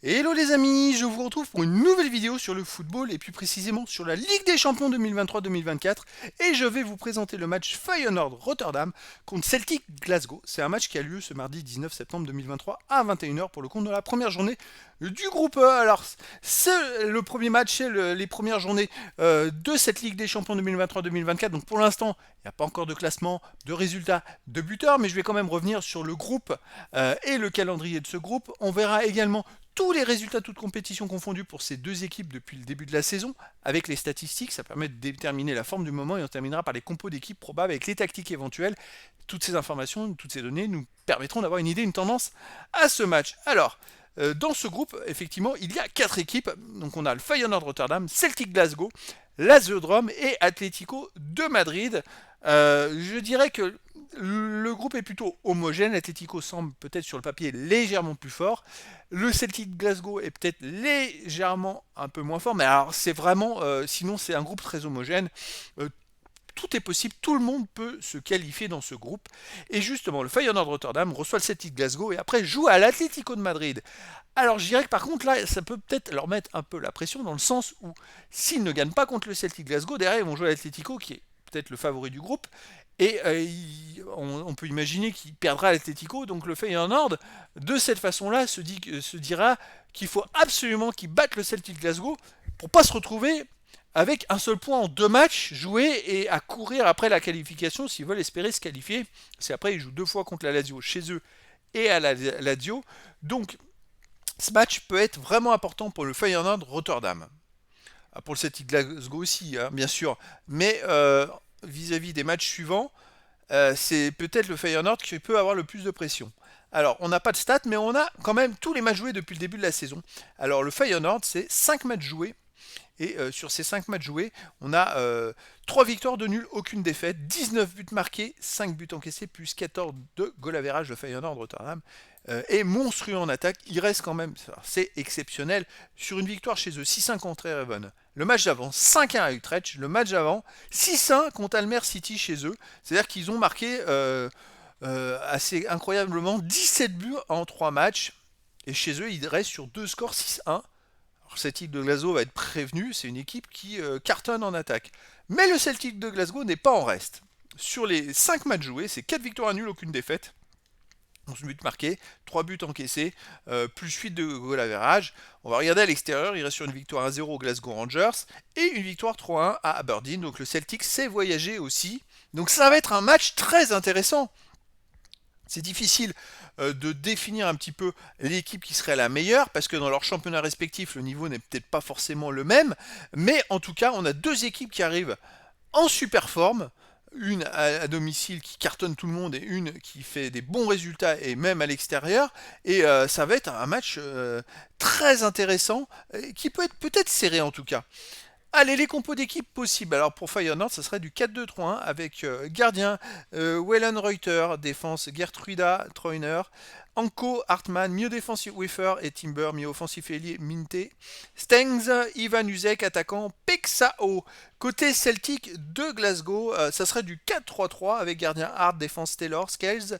Hello les amis, je vous retrouve pour une nouvelle vidéo sur le football et plus précisément sur la Ligue des Champions 2023-2024 et je vais vous présenter le match Feyenoord Rotterdam contre Celtic Glasgow. C'est un match qui a lieu ce mardi 19 septembre 2023 à 21h pour le compte de la première journée du groupe E. Alors c'est le premier match, c'est les premières journées de cette Ligue des Champions 2023-2024. Donc pour l'instant, il n'y a pas encore de classement, de résultats, de buteurs, mais je vais quand même revenir sur le groupe et le calendrier de ce groupe. On verra également tous les résultats, toutes compétitions confondues pour ces deux équipes depuis le début de la saison, avec les statistiques, ça permet de déterminer la forme du moment et on terminera par les compos d'équipes probables avec les tactiques éventuelles. Toutes ces informations, toutes ces données nous permettront d'avoir une idée, une tendance à ce match. Alors, dans ce groupe, effectivement, il y a 4 équipes. Donc on a le Feyenoord Rotterdam, Celtic Glasgow, Lazio-Rome et Atlético de Madrid. Je dirais que le groupe est plutôt homogène. L'Atlético semble peut-être sur le papier légèrement plus fort. Le Celtic Glasgow est peut-être légèrement un peu moins fort, mais alors c'est vraiment, sinon c'est un groupe très homogène. Euh, tout est possible, tout le monde peut se qualifier dans ce groupe. Et justement, le Feyenoord Rotterdam reçoit le Celtic Glasgow et après joue à l'Atlético de Madrid. Alors je dirais que par contre là, ça peut peut-être leur mettre un peu la pression dans le sens où s'ils ne gagnent pas contre le Celtic Glasgow, derrière ils vont jouer à l'Atlético qui est peut-être le favori du groupe. Et on peut imaginer qu'il perdra l'Atlético, donc le Feyenoord, de cette façon-là, se dira qu'il faut absolument qu'il batte le Celtic Glasgow pour pas se retrouver avec un seul point en 2 matchs joués et à courir après la qualification s'ils veulent espérer se qualifier. C'est après ils jouent 2 fois contre la Lazio chez eux et à la Lazio. Donc ce match peut être vraiment important pour le Feyenoord Rotterdam. Ah, pour le Celtic Glasgow aussi, hein, bien sûr. Mais vis-à-vis des matchs suivants, c'est peut-être le Feyenoord qui peut avoir le plus de pression. Alors, on n'a pas de stats, mais on a quand même tous les matchs joués depuis le début de la saison. Alors, le Feyenoord, c'est 5 matchs joués. Et sur ces 5 matchs joués, on a 3 victoires de nul, aucune défaite, 19 buts marqués, 5 buts encaissés, plus 14 de goal average de Feyenoord Rotterdam. Et monstrueux en attaque, il reste quand même, c'est exceptionnel, sur une victoire chez eux, 6-1 contre Ereven. Le match d'avant, 5-1 à Utrecht. Le match d'avant, 6-1 contre Almer City chez eux. C'est-à-dire qu'ils ont marqué assez incroyablement 17 buts en 3 matchs. Et chez eux, ils restent sur 2 scores 6-1. Celtic de Glasgow va être prévenu, c'est une équipe qui cartonne en attaque. Mais le Celtic de Glasgow n'est pas en reste. Sur les 5 matchs joués, c'est 4 victoires à nul, aucune défaite. 11 buts marqués, 3 buts encaissés, plus 8 de goal average. On va regarder à l'extérieur, il reste sur une victoire 1-0 au Glasgow Rangers et une victoire 3-1 à Aberdeen. Donc le Celtic sait voyager aussi. Donc ça va être un match très intéressant. C'est difficile de définir un petit peu l'équipe qui serait la meilleure, parce que dans leur championnat respectif, le niveau n'est peut-être pas forcément le même, mais en tout cas, on a 2 équipes qui arrivent en super forme, une à domicile qui cartonne tout le monde et une qui fait des bons résultats et même à l'extérieur, et ça va être un match très intéressant, qui peut être peut-être serré en tout cas. Allez, les compos d'équipe possibles. Alors pour Feyenoord, ça serait du 4-2-3-1 avec gardien Wellen Reuter, défense Gertruida Treuner, Anko Hartmann, milieu défensif Wiffer et Timber, milieu offensif ailier Minte, Stengs, Ivan Uzek, attaquant Pexao. Côté Celtic de Glasgow, ça serait du 4-3-3 avec gardien Hart, défense Taylor, Scales,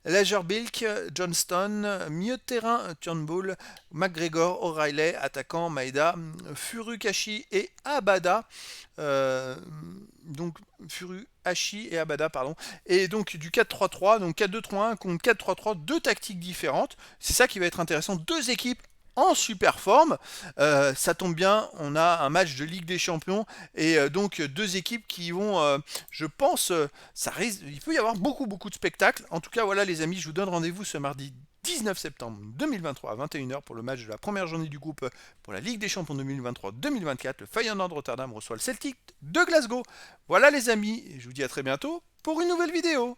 Lagerbilk, Johnston, milieu de terrain Turnbull, McGregor, O'Reilly, attaquant Maeda, Furukashi et Abada. Donc Furuhashi et Abada, pardon. Et donc du 4-3-3, donc 4-2-3-1 contre 4-3-3, 2 tactiques différentes. C'est ça qui va être intéressant. 2 équipes en super forme. Ça tombe bien, on a un match de Ligue des Champions et donc 2 équipes qui vont, je pense, ça risque, il peut y avoir beaucoup de spectacles. En tout cas, voilà les amis, je vous donne rendez-vous ce mardi 19 septembre 2023 à 21h pour le match de la première journée du groupe pour la Ligue des Champions 2023-2024. Le Feyenoord Rotterdam reçoit le Celtic de Glasgow. Voilà les amis, je vous dis à très bientôt pour une nouvelle vidéo.